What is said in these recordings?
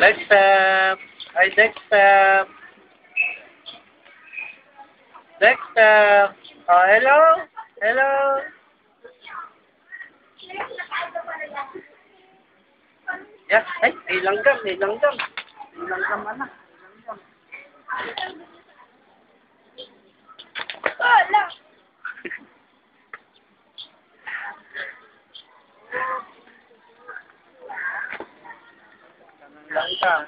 Dexter! Hi, Dexter! Dexter! Oh, hello? Hello? Yeah, ay, may langgam, may langgam. May langgam, anak. May langgam. Wala. Langgam.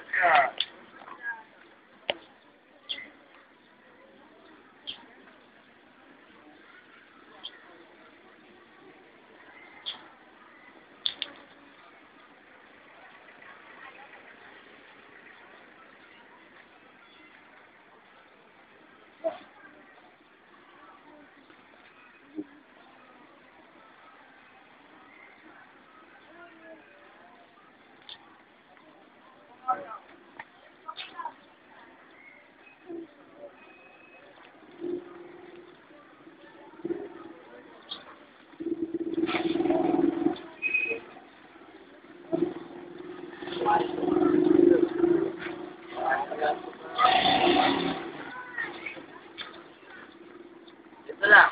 Ito lang.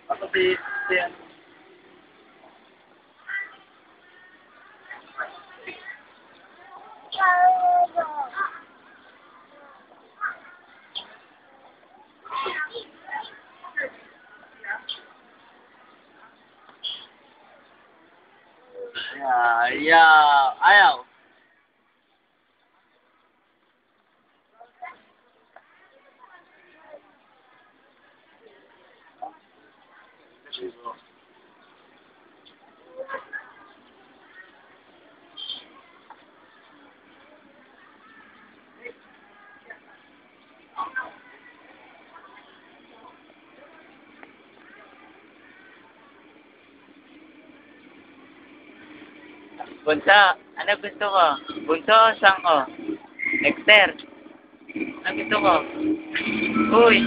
Ako si... Ayaw. Bunso, ano gusto ko? Bunso o sangko? Dexter, ano gusto ko? Uy!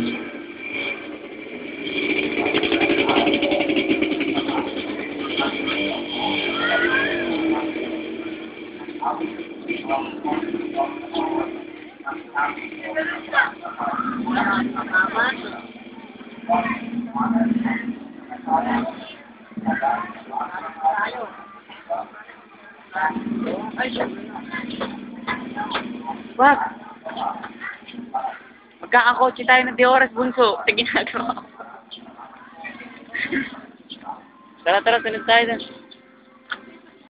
Wag! Magkakakotse tayo ng 2 oras, bunso. Ito ginagawa ko. Tara, sunod tayo dun.